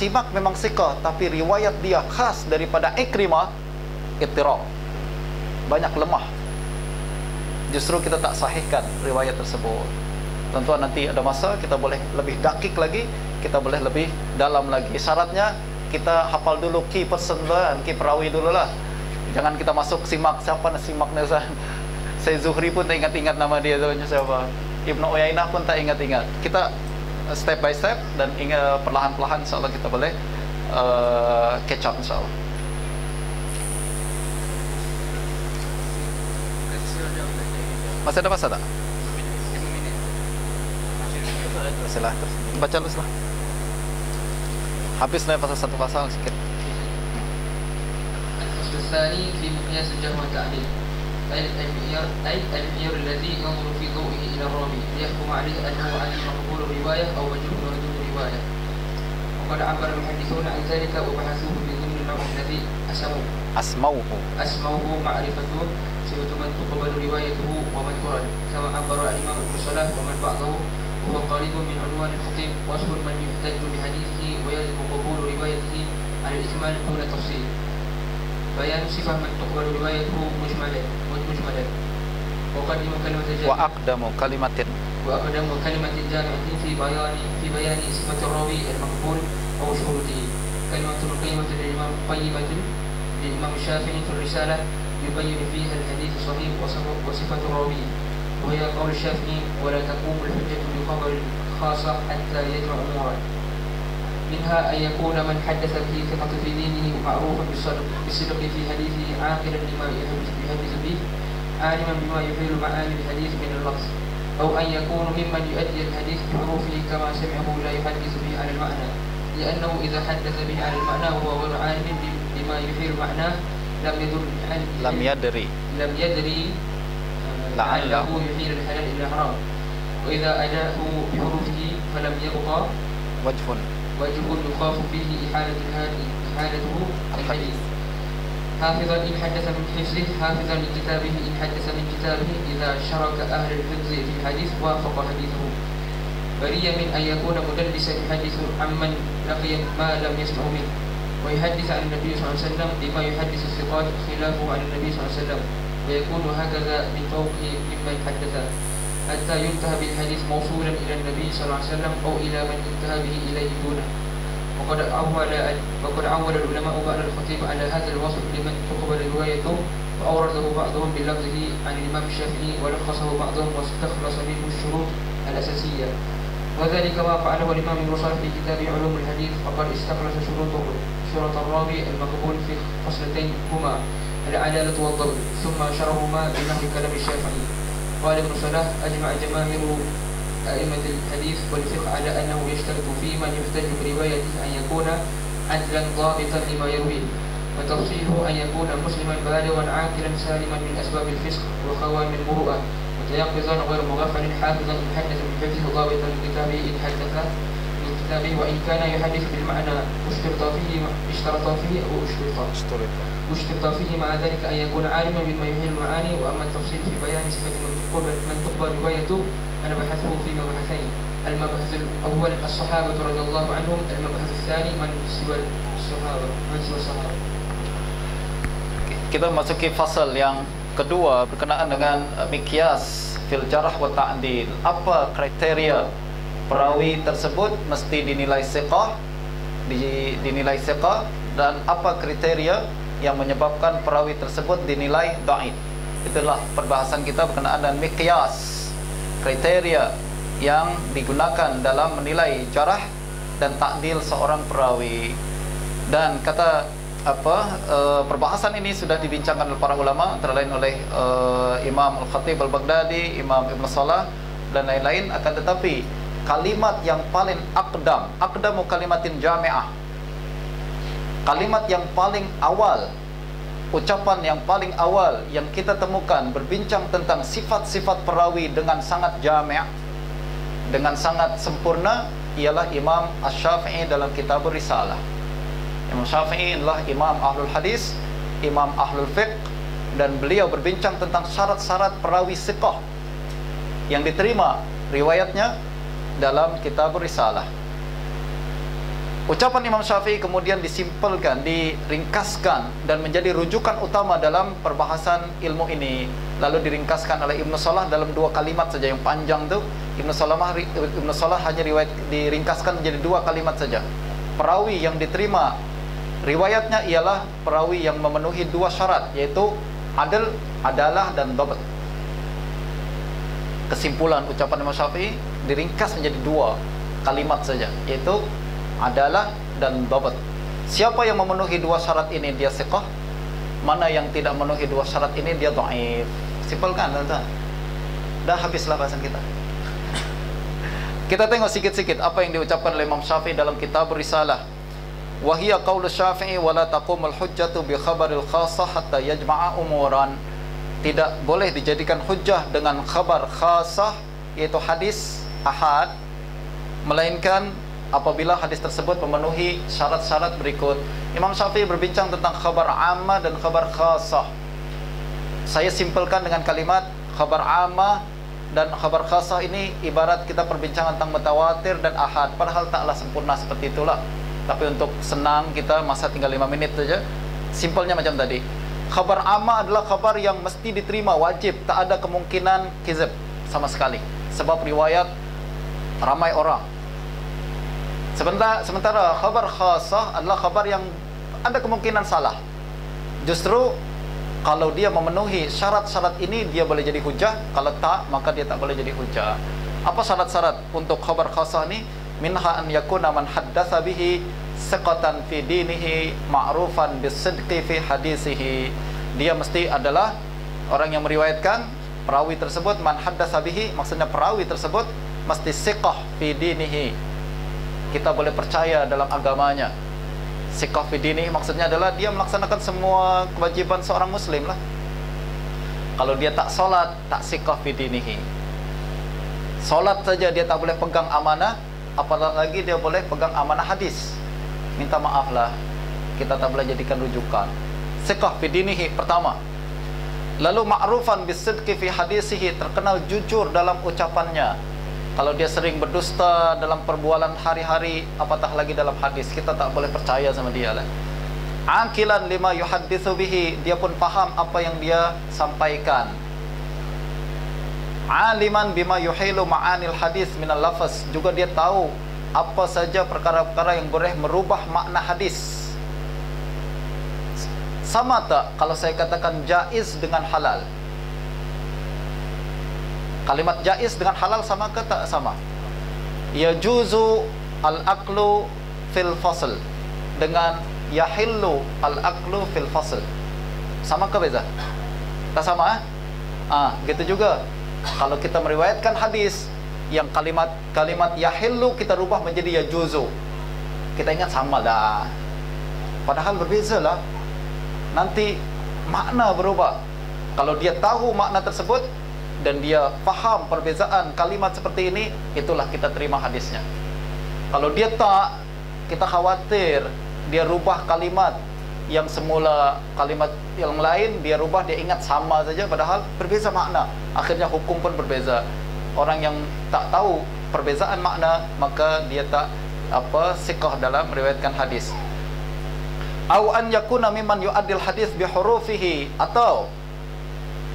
Simak memang siqah, tapi riwayat dia khas daripada Ikrimah, ittirab, banyak lemah. Justru kita tak sahihkan riwayat tersebut. Tentuan nanti ada masa kita boleh lebih dakik lagi, kita boleh lebih dalam lagi. Syaratnya kita hafal dulu key person dan key perawi dulu lah. Jangan kita masuk simak, siapa nak simak ni Ustaz? Saya Zuhri pun tak ingat-ingat nama dia tu siapa. Ibnu Uyainah pun tak ingat-ingat. Kita step by step dan perlahan-perlahan insya-Allah kita boleh catch up insya-Allah. Masih ada masa tak? Silah, baca dulu silah. Habis lah satu pasal sikit. الفصل الثاني في مقياس الجرح والتعديل أي المعيار الذي ينظر في ضوئه إلى الراوي ليحكم عليه أنه علم مقبول الرواية أو مجهول مردود الرواية. وقد عبر المحدثون عن ذلك وبحثوه في ضمن النوع الذي أسموه معرفته صفة من تقبل روايته ومن ترد، كما عبر الإمام ابن صلاح ومن بعضه وهو قريب من عنوان الخطيب وأشهر من يحتج بحديثه ويجب قبول روايته على الإكمال دون تفصيل. بيان صفة من تقبل روايته مجملا وقدم كلمة وأقدم كلمة جامعة في بيان صفة الراوي المقبول أو شروطه. كلمة قيمة للإمام الشافعي في الرسالة يبين فيها الحديث الصحيح وصفة الراوي، وهي قول الشافعي: ولا تقوم الحجة بخبر خاصة حتى يجمع أمورا، منها أن يكون من حدث به ثقة في دينه معروفا بالصدق في حديثه عاقلا لما يحدث به عالما بما يحيل معاني الحديث من اللفظ، أو أن يكون ممن يؤدي الحديث بحروفه كما سمعه لا يحدث به على المعنى، لأنه إذا حدث به على المعنى وهو غير عالم بما يحيل معناه لم يدري لعله يحيل الحلال إلى حرام، وإذا أداه بحروفه فلم يبقى وجه يخاف فيه إحالته الحديث. حافظا إن حدث من حفظه، حافظا لكتابه إن حدث من كتابه، إذا شرك أهل الحفظ في الحديث وافق حديثه. بريا من أن يكون مدلسا يحدث عمن لقي ما لم يسمع منه، ويحدث عن النبي صلى الله عليه وسلم بما يحدث الثقات خلافه عن النبي صلى الله عليه وسلم، ويكون هكذا من فوقه ممن حدث حتى ينتهى بالحديث موصولا إلى النبي صلى الله عليه وسلم أو إلى من انتهى به إليه دونه. وقد عول العلماء بعد الخطيب على هذا الوصف لمن تقبل روايته، وأورده بعضهم بلفظه عن الإمام الشافعي، ولخصه بعضهم واستخلص منه الشروط الأساسية، وذلك ما فعله الإمام ابن صلاح في كتاب علوم الحديث، فقد استخلص شروط الراوي المقبول في فصلتين هما العدالة والضبط، ثم شرهما بنحو كلام الشافعي. قال ابن صلاح: أجمع جماهير أئمة الحديث والفقه على أنه يشترط في من يحتج بروايته أن يكون عدلا ضابطا لما يرويه، وتفصيله أن يكون مسلما بالغا عاقلا سالما من أسباب الفسق وخوان المروءة، متيقظا غير مغفل، حافظا إن حدث من حفظه ضابطا من كتابه إن حدث من كتابه، وإن كان يحدث بالمعنى اشترط فيه مع ذلك أن يكون عالما بما يحيل المعاني. وأما التفصيل في بيان صفة من تقبل روايته أنا بحثه في مبحثين: المبحث الأول الصحابة رضي الله عنهم، المبحث الثاني من سوى الصحابة. Kita masuki fasal yang kedua berkenaan dengan miqyas fil jarh wa ta'dil. Apa kriteria perawi tersebut mesti dinilai thiqah, dan apa kriteria yang menyebabkan perawi tersebut dinilai dhaif. Itulah perbahasan kita berkenaan dengan miqyas, kriteria yang digunakan dalam menilai jarh dan ta'dil seorang perawi. Dan kata perbahasan ini sudah dibincangkan oleh para ulama, antara lain oleh Imam Al-Khatib Al-Baghdadi, Imam Ibn Salah dan lain-lain. Akan tetapi kalimat yang paling aqdamu kalimatin jami'ah, kalimat yang paling awal, ucapan yang paling awal yang kita temukan berbincang tentang sifat-sifat perawi dengan sangat jami', dengan sangat sempurna, ialah Imam Asy-Syafi'i dalam kitab Risalah. Imam Syafi'i adalah imam ahlul hadis, imam ahlul fiqh, dan beliau berbincang tentang syarat-syarat perawi thiqah yang diterima riwayatnya dalam kitab Risalah. Ucapan Imam Syafi'i kemudian disimpelkan, diringkaskan dan menjadi rujukan utama dalam perbahasan ilmu ini. Lalu diringkaskan oleh Ibnu Salah dalam 2 kalimat saja yang panjang tu. Ibnu Salah hanya diringkaskan menjadi 2 kalimat saja. Perawi yang diterima riwayatnya ialah perawi yang memenuhi 2 syarat, yaitu adil, adalah dan dhabt. Kesimpulan ucapan Imam Syafi'i diringkas menjadi 2 kalimat saja, yaitu adalah dan dhabt. Siapa yang memenuhi 2 syarat ini dia thiqah, mana yang tidak memenuhi 2 syarat ini dia dhaif. Simpelkan, tuan-tuan. Dah habislah bahasan kita. Kita tengok sikit-sikit apa yang diucapkan oleh Imam Syafi'i dalam kitab Risalah. Wa hiya qaulu Syafi'i wa la taqumul hujjatu bi khabaril khassah hatta yajma'a umuran. Tidak boleh dijadikan hujjah dengan khabar khassah, yaitu hadis ahad, melainkan apabila hadis tersebut memenuhi syarat-syarat berikut. Imam Syafi'i berbincang tentang khabar ammah dan khabar khassah. Saya simpelkan dengan kalimat khabar ammah dan khabar khassah ini ibarat kita perbincangan tentang mutawatir dan ahad. Padahal taklah sempurna seperti itulah. Tapi untuk senang kita, masa tinggal 5 minit saja, simpelnya macam tadi. Khabar ammah adalah khabar yang mesti diterima, wajib, tak ada kemungkinan kizib sama sekali, sebab riwayat ramai orang. Sementara khabar khassah adalah khabar yang ada kemungkinan salah. Justru kalau dia memenuhi syarat-syarat ini, dia boleh jadi hujah. Kalau tak, maka dia tak boleh jadi hujah. Apa syarat-syarat untuk khabar khassah ni? Minha an yakuna man haddatsa bihi siqatan fi dinihi ma'rufan bisidqi fi hadisihi. Dia mesti adalah orang yang meriwayatkan, perawi tersebut man haddatsa bihi, maksudnya perawi tersebut mesti siqah fi dinihi, kita boleh percaya dalam agamanya. Siqah fi dinihi maksudnya adalah dia melaksanakan semua kewajiban seorang muslim lah. Kalau dia tak solat, tak siqah fi dinihi. Solat saja dia tak boleh pegang amanah, apalagi dia boleh pegang amanah hadis. Minta maaf lah, kita tak boleh jadikan rujukan. Siqah fi dinihi pertama. Lalu ma'rufan bisidqi fi hadisihi, terkenal jujur dalam ucapannya. Kalau dia sering berdusta dalam perbualan hari-hari, apatah lagi dalam hadis, kita tak boleh percaya sama dia lah. Aqilan lima yuhadditsu bihi, dia pun faham apa yang dia sampaikan. Aliman bima yuhilu ma'anil hadis minal lafaz, juga dia tahu apa saja perkara-perkara yang boleh merubah makna hadis. Sama tak kalau saya katakan jaiz dengan halal? Kalimat jaiz dengan halal sama ke tak sama? Yajuzu al-aqlu fil fasl dengan yahillu al-aqlu fil fasl, sama ke beza? Tak sama, gitu juga. Kalau kita meriwayatkan hadis yang kalimat yahillu kita rubah menjadi yajuzu, kita ingat sama dah. Padahal berbeza lah. Nanti makna berubah. Kalau dia tahu makna tersebut dan dia faham perbezaan kalimat seperti ini, itulah kita terima hadisnya. Kalau dia tak, kita khawatir dia rubah kalimat yang semula kalimat yang lain, dia rubah, dia ingat sama saja padahal berbeza makna. Akhirnya hukum pun berbeza. Orang yang tak tahu perbezaan makna, maka dia tak siqah dalam meriwayatkan hadis. Au an yakuna mimman yu'addil hadis bi hurufihi, atau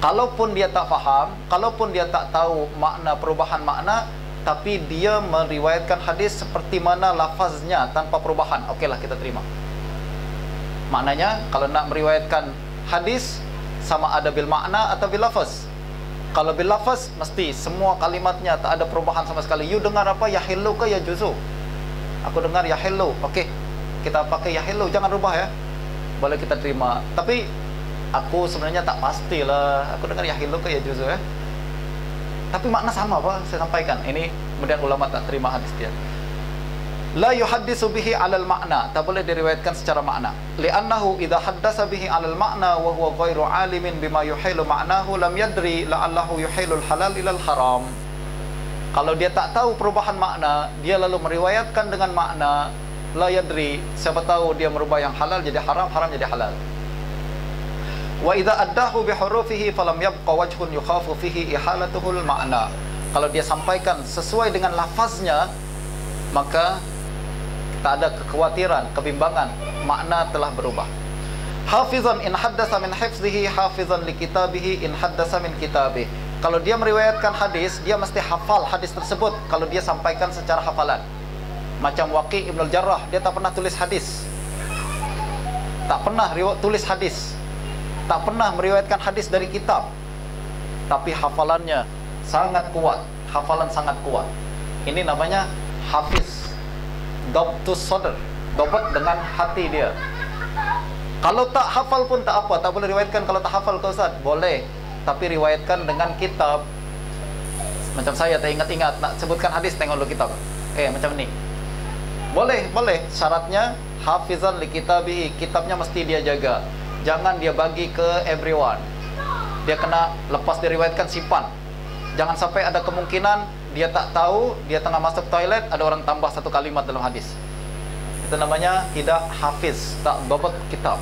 kalaupun dia tak faham, kalaupun dia tak tahu makna, perubahan makna, tapi dia meriwayatkan hadis seperti mana lafaznya tanpa perubahan, okeylah kita terima. Maknanya kalau nak meriwayatkan hadis, sama ada bil makna atau bil lafaz. Kalau bil lafaz, mesti semua kalimatnya tak ada perubahan sama sekali. You dengar apa, yahillu ke yajuzu? Aku dengar yahillu, okey, kita pakai yahillu, jangan rubah ya, boleh kita terima. Tapi aku sebenarnya tak pastilah, aku dengar yahillu ke yajuzu ya, tapi makna sama apa saya sampaikan. Ini kemudian ulama tak terima hadis dia. La yuhaddisu bihi 'alal makna, tak boleh diriwayatkan secara makna. Li'annahu idza haddasa bihi 'alal makna wa huwa ghairu 'alimin bima yuhilu ma'nahu lam yadri la'allahu yuhilul halal ilal haram. Kalau dia tak tahu perubahan makna, dia lalu meriwayatkan dengan makna la yadri, siapa tahu dia merubah yang halal jadi haram, haram jadi halal. Wa idza addahu bi hurufihi falam yabqa wajhun yukhafu fihi ihalatuhul makna. Kalau dia sampaikan sesuai dengan lafaznya, maka tak ada kekhawatiran, kebimbangan, makna telah berubah. Hafizan in haddasa min hifzihi hafizan li kitabihi in haddasa min kitabih. Kalau dia meriwayatkan hadis, dia mesti hafal hadis tersebut kalau dia sampaikan secara hafalan. Macam Waqi' Ibn al-Jarrah, dia tak pernah tulis hadis, tak pernah tulis hadis, tak pernah meriwayatkan hadis dari kitab, tapi hafalannya sangat kuat, hafalan sangat kuat. Ini namanya hafiz, dabtus sadr, dapat dengan hati dia. Kalau tak hafal pun tak apa, tak boleh riwayatkan. Kalau tak hafal ke Ustaz, boleh, tapi riwayatkan dengan kitab. Macam saya tak ingat-ingat nak sebutkan hadis, tengok dulu kitab. Macam ni. Boleh, boleh. Syaratnya hafizan li kitabihi, kitabnya mesti dia jaga. Jangan dia bagi ke everyone. Dia kena, lepas dia riwayatkan, simpan. Jangan sampai ada kemungkinan dia tak tahu, dia tengah masuk toilet, ada orang tambah satu kalimat dalam hadis. Itu namanya tidak hafiz, tak dapat kitab.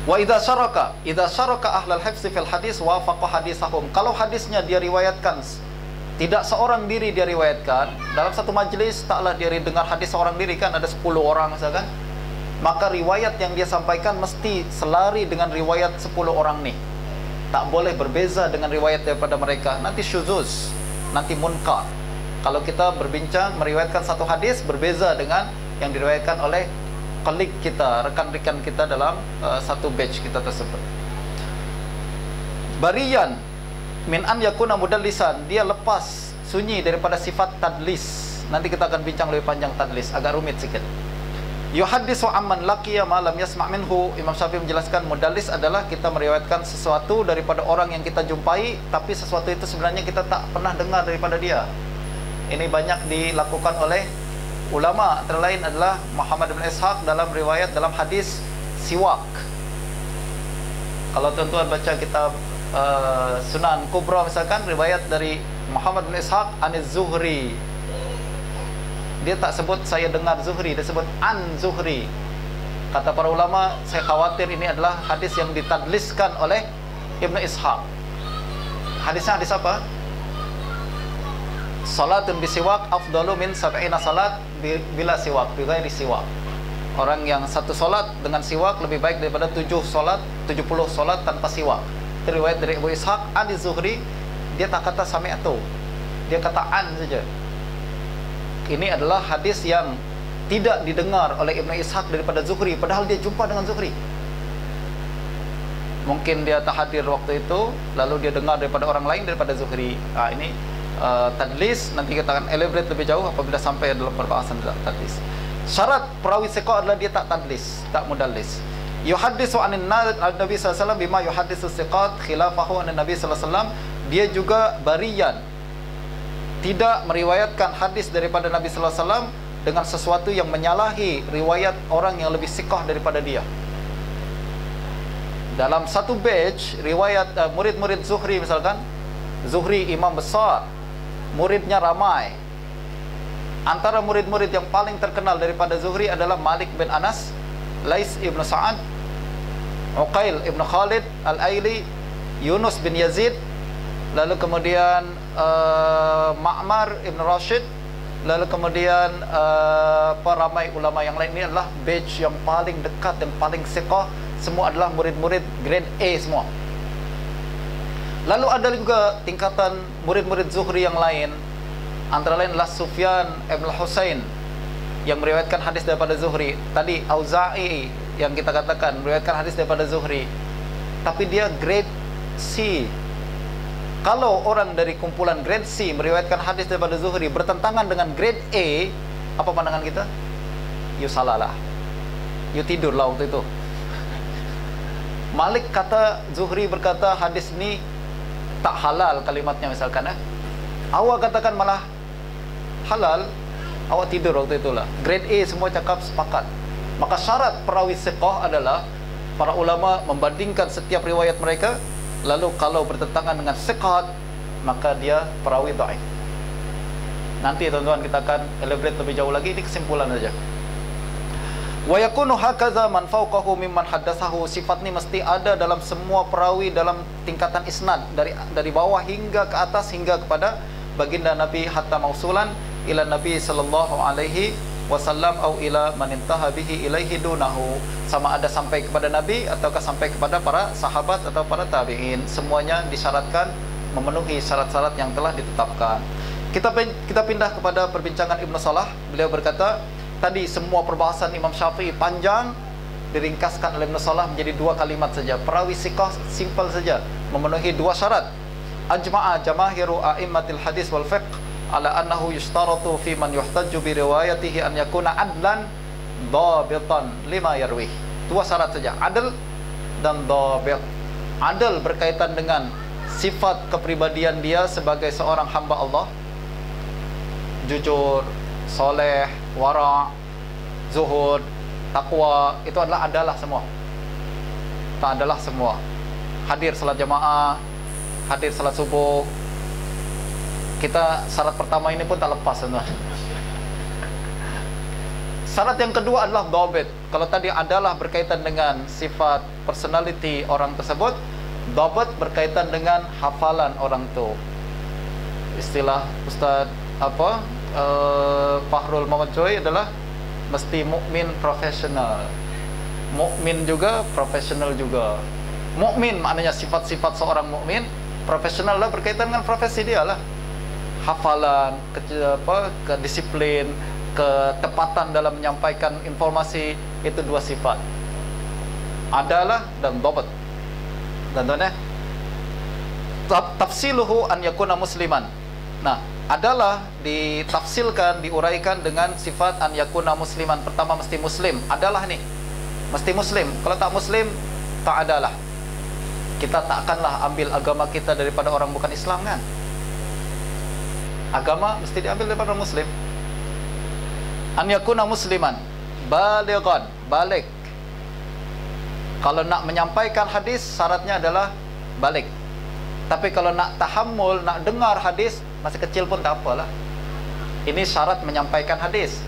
Wa idza syaraka ahlul hifz fil hadis wafaqa hadisahum. Kalau hadisnya dia riwayatkan, tidak seorang diri dia riwayatkan, dalam satu majlis taklah dia dengar hadis seorang diri, kan ada 10 orang misalkan, maka riwayat yang dia sampaikan mesti selari dengan riwayat 10 orang ni. Tak boleh berbeza dengan riwayat daripada mereka. Nanti syuzuz, nanti munkar. Kalau kita berbincang meriwayatkan satu hadis berbeza dengan yang diriwayatkan oleh kolik kita, rekan-rekan kita dalam satu batch kita tersebut. Bariyan min an yakuna mudallisan, dia lepas sunyi daripada sifat tadlis. Nanti kita akan bincang lebih panjang tadlis, agak rumit sikit. Yuhaddisu amman laqiya ma lam yasma' minhu. Imam Syafi'i menjelaskan mudallis adalah kita meriwayatkan sesuatu daripada orang yang kita jumpai, tapi sesuatu itu sebenarnya kita tak pernah dengar daripada dia. Ini banyak dilakukan oleh ulama, antara lain adalah Muhammad bin Ishaq dalam riwayat dalam hadis siwak. Kalau tuan-tuan baca kitab Sunan Kubra misalkan, riwayat dari Muhammad bin Ishaq aniz Zuhri, dia tak sebut saya dengar Zuhri, dia sebut an Zuhri. Kata para ulama, saya khawatir ini adalah hadis yang ditadliskan oleh Ibnu Ishaq. Hadisnya hadis apa? Salatun bisiwak afdalu min 70 salat bila siwak, bi ghairi siwak. Orang yang satu solat dengan siwak lebih baik daripada 70 solat tanpa siwak. Itu riwayat dari Abu Ishaq an Zuhri. Dia tak kata sami'tu, dia kata an saja. Ini adalah hadis yang tidak didengar oleh Ibnu Ishaq daripada Zuhri, padahal dia jumpa dengan Zuhri. Mungkin dia tak hadir waktu itu, lalu dia dengar daripada orang lain daripada Zuhri. Ini tadlis, nanti kita akan elaborate lebih jauh apabila sampai dalam perbahasan tadlis. Syarat perawi thiqah adalah dia tak tadlis, tak mudallis. Yuhaddisu anin Nabi sallallahu alaihi wasallam bima yuhaddisu thiqat khilafahu anin Nabi sallallahu alaihi wasallam. Dia juga bariyan, tidak meriwayatkan hadis daripada Nabi sallallahu alaihi wasallam dengan sesuatu yang menyalahi riwayat orang yang lebih thiqah daripada dia. Dalam satu batch riwayat murid-murid Zuhri misalkan, Zuhri imam besar, muridnya ramai. Antara murid-murid yang paling terkenal daripada Zuhri adalah Malik bin Anas, Lais ibn Sa'ad, Uqail ibn Khalid Al-Aili, Yunus bin Yazid, lalu kemudian Ma'mar ibn Rashid, lalu kemudian ramai ulama yang lain. Ini adalah batch yang paling dekat dan paling thiqah. Semua adalah murid-murid grade A semua. Lalu ada juga tingkatan murid-murid Zuhri yang lain. Antara lain adalah Sufyan ibn Husain yang meriwayatkan hadis daripada Zuhri. Tadi Auza'i yang kita katakan meriwayatkan hadis daripada Zuhri, tapi dia grade C. Kalau orang dari kumpulan grade C meriwayatkan hadis daripada Zuhri bertentangan dengan grade A, apa pandangan kita? You salah lah, you tidur lah waktu itu. Malik kata, Zuhri berkata hadis ni tak halal kalimatnya misalkan. Awak katakan malah halal, awak tidur waktu itulah. Grade A semua cakap sepakat. Maka syarat perawi thiqah adalah para ulama membandingkan setiap riwayat mereka, lalu kalau bertentangan dengan thiqat, maka dia perawi dhaif. Nanti tuan-tuan kita akan elaborate lebih jauh lagi, ini kesimpulan saja. Wa yakunu hakaza man fawqahu mimman haddatsahu. Sifat ini mesti ada dalam semua perawi dalam tingkatan isnad, dari bawah hingga ke atas hingga kepada baginda Nabi, hatta mausulan ila Nabi sallallahu alaihi wasallam au ila man intaha bihi ilaihi dunahu, sama ada sampai kepada Nabi ataukah sampai kepada para sahabat atau para tabi'in, semuanya disyaratkan memenuhi syarat-syarat yang telah ditetapkan. Kita pindah kepada perbincangan Ibnu Salah. Beliau berkata, tadi semua perbahasan Imam Syafi'i panjang, diringkaskan oleh Ibnu Salah menjadi 2 kalimat saja. Perawi siqah simple saja, memenuhi 2 syarat. Ajma'a jamahiru a'immatil hadis wal fiqh ala annahu yushtaratu fi man yuhtaju bi riwayatihi an yakuna adlan dhabitan lima yarwih. 2 syarat saja, adl dan dhabit. Adl berkaitan dengan sifat kepribadian dia sebagai seorang hamba Allah, jujur, soleh, wara', zuhud, takwa, itu adalah semua. Tak adalah semua. Hadir salat jamaah, hadir salat subuh. Kita syarat pertama ini pun tak lepas, teman. Syarat yang kedua adalah dhabit. Kalau tadi adalah berkaitan dengan sifat personality orang tersebut, dhabit berkaitan dengan hafalan orang itu. Istilah Ustaz Fahrul Muhammad Joy adalah mesti mukmin profesional. Mukmin juga profesional juga. Mukmin maknanya sifat-sifat seorang mukmin, profesional lah berkaitan dengan profesi dia lah. Hafalan, kedisiplin, ketepatan dalam menyampaikan informasi, itu 2 sifat. Adalah dan dhabit. Dan tuan tafsiluhu an yakuna musliman. Nah, adalah ditafsilkan, diuraikan dengan sifat an yakuna musliman. Pertama mesti muslim. Adalah nih mesti muslim. Kalau tak muslim, tak adalah. Kita tak akanlah ambil agama kita daripada orang bukan Islam, kan? Agama mesti diambil daripada muslim. An yakuna musliman balighan, balik. Kalau nak menyampaikan hadis, syaratnya adalah balik. Tapi kalau nak tahammul, nak dengar hadis, masih kecil pun tak apalah. Ini syarat menyampaikan hadis.